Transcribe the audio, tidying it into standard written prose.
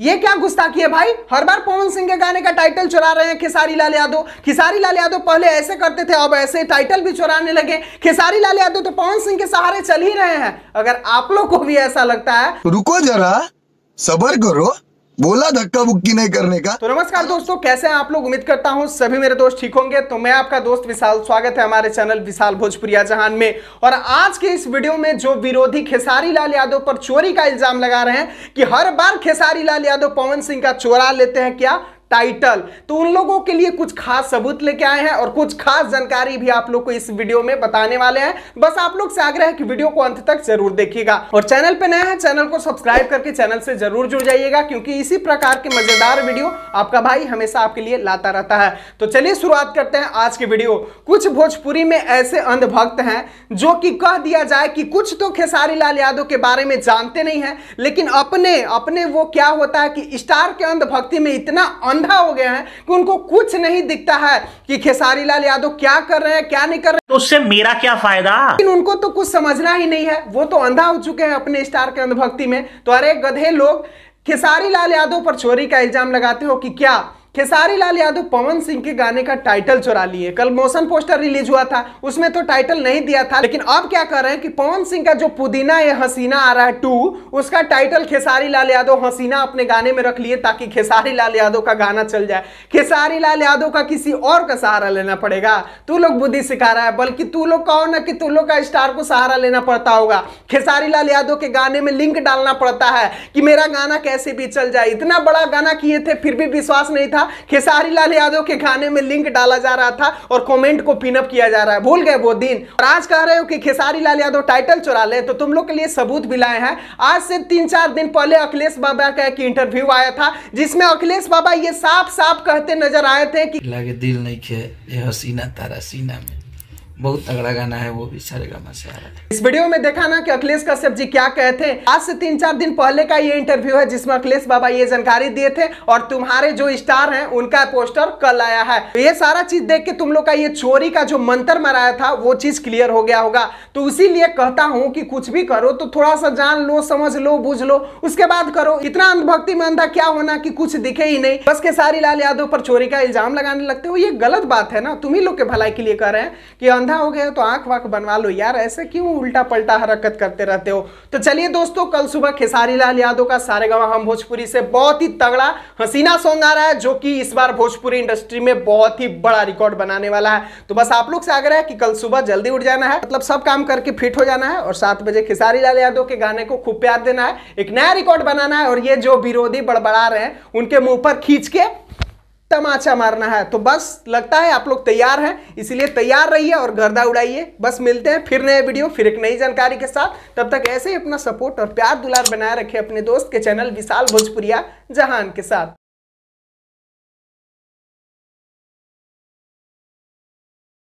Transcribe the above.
ये क्या गुस्ताखी है भाई। हर बार पवन सिंह के गाने का टाइटल चुरा रहे हैं खेसारी लाल यादव। खेसारी लाल यादव पहले ऐसे करते थे, अब ऐसे टाइटल भी चुराने लगे। खेसारी लाल यादव तो पवन सिंह के सहारे चल ही रहे हैं। अगर आप लोग को भी ऐसा लगता है, रुको जरा, सबर करो, बोला धक्का बुक्की नहीं करने का। तो नमस्कार दोस्तों, कैसे हैं आप लोग। उम्मीद करता हूं सभी मेरे दोस्त ठीक होंगे। तो मैं आपका दोस्त विशाल, स्वागत है हमारे चैनल विशाल भोजपुरिया जहान में। और आज के इस वीडियो में जो विरोधी खेसारी लाल यादव पर चोरी का इल्जाम लगा रहे हैं कि हर बार खेसारी लाल यादव पवन सिंह का चोरा लेते हैं क्या टाइटल, तो उन लोगों के लिए कुछ खास सबूत लेके आए हैं और कुछ खास जानकारी भी आप लोग को इस वीडियो में बताने वाले हैं। बस आप लोग से आग्रह है कि वीडियो को अंत तक जरूर देखिएगा और चैनल पे नए हैं चैनल को सब्सक्राइब करके चैनल से जरूर जुड़ जाइएगा, क्योंकि इसी प्रकार के मजेदार वीडियो आपका भाई हमेशा आपके लिए लाता रहता है। तो चलिए शुरुआत करते हैं आज की वीडियो। कुछ भोजपुरी में ऐसे अंधभक्त हैं जो कि कह दिया जाए कि कुछ तो खेसारी लाल यादव के बारे में जानते नहीं है, लेकिन अपने वो क्या होता है कि स्टार के अंधभक्ति में इतना अंधा हो गया है कि उनको कुछ नहीं दिखता है कि खेसारी लाल यादव क्या कर रहे हैं क्या नहीं कर रहे हैं, तो उससे मेरा क्या फायदा। लेकिन उनको तो कुछ समझना ही नहीं है। वो तो अंधा हो चुके हैं अपने स्टार के अंधभक्ति में। तो अरे गधे लोग, खेसारी लाल यादव पर चोरी का इल्जाम लगाते हो कि क्या खेसारी लाल यादव पवन सिंह के गाने का टाइटल चुरा लिए। कल मोशन पोस्टर रिलीज हुआ था, उसमें तो टाइटल नहीं दिया था, लेकिन अब क्या कर रहे हैं कि पवन सिंह का जो पुदीना ये हसीना आ रहा है 2, उसका टाइटल खेसारी लाल यादव हसीना अपने गाने में रख लिए ताकि खेसारी लाल यादव का गाना चल जाए। खेसारी लाल यादव का किसी और का सहारा लेना पड़ेगा। तू लोग बुद्धि सिखा रहा है, बल्कि तू लोग कहो ना कि तू लोग का स्टार को सहारा लेना पड़ता होगा। खेसारी लाल यादव के गाने में लिंक डालना पड़ता है कि मेरा गाना कैसे भी चल जाए। इतना बड़ा गाना किए थे फिर भी विश्वास नहीं था। खेसारी लाल यादव के गाने में लिंक डाला जा रहा था और कमेंट को पिनअप किया जा रहा है। भूल गए वो दिन। और आज कह रहे हो कि खेसारी लाल यादव टाइटल चुरा ले, तो तुम लोग के लिए सबूत भी लाए हैं। आज से 3-4 दिन पहले अखिलेश बाबा का एक इंटरव्यू आया था, जिसमें अखिलेश बाबा ये साफ साफ कहते नजर आए थे कि लागे दिल नहीं खे ये हसीना तारा सीना में। बहुत तगड़ा गाना है, वो भी सारेगामा से आ रहा है। इस वीडियो में देखा ना कि अखिलेश कश्यप जी क्या कहते हैं। आज से 3-4 दिन पहले का ये इंटरव्यू है जिसमें अखिलेश बाबा ये जानकारी दिए थे और तुम्हारे जो स्टार हैं उनका पोस्टर कल आया है। तो ये सारा चीज देख के तुम लोग का ये चोरी का जो मंत्र मराया था वो चीज क्लियर हो गया होगा। तो इसीलिए कहता हूं कि कुछ भी करो तो थोड़ा सा जान लो, समझ लो, बुझ लो, उसके बाद करो। इतना अंधभक्ति में अंधा क्या होना कि कुछ दिखे ही नहीं, बस खेसारी लाल यादव पर चोरी का इल्जाम लगाने लगते हो। ये गलत बात है ना। तुम ही लोग के भलाई के लिए कह रहे हैं कि अंधा हो गया तो आंख वाख बनवा लो यार, ऐसे क्यों उल्टा पलटा हरकत करते रहते हो। तो चलिए दोस्तों, कल सुबह खेसारी लाल यादव का सारेगामा हम भोजपुरी से बहुत ही तगड़ा हसीना सॉन्ग आ रहा है, जो कि इस बार भोजपुरी इंडस्ट्री में बहुत ही बड़ा रिकॉर्ड बनाने वाला है। तो बस आप लोग से आग्रह है कि कल सुबह जल्दी उठ जाना है, मतलब सब काम करके फिट हो जाना है और 7 बजे खेसारी लाल यादव के गाने को खूब प्यार देना है, एक नया रिकॉर्ड बनाना है और ये जो विरोधी बड़बड़ा रहे हैं उनके मुंह पर खींच के तमाचा मारना है। तो बस लगता है आप लोग तैयार हैं, इसीलिए तैयार रहिए और गर्दा उड़ाइए। बस मिलते हैं फिर नए वीडियो, फिर एक नई जानकारी के साथ। तब तक ऐसे ही अपना सपोर्ट और प्यार दुलार बनाए रखें अपने दोस्त के चैनल विशाल भोजपुरिया जहान के साथ।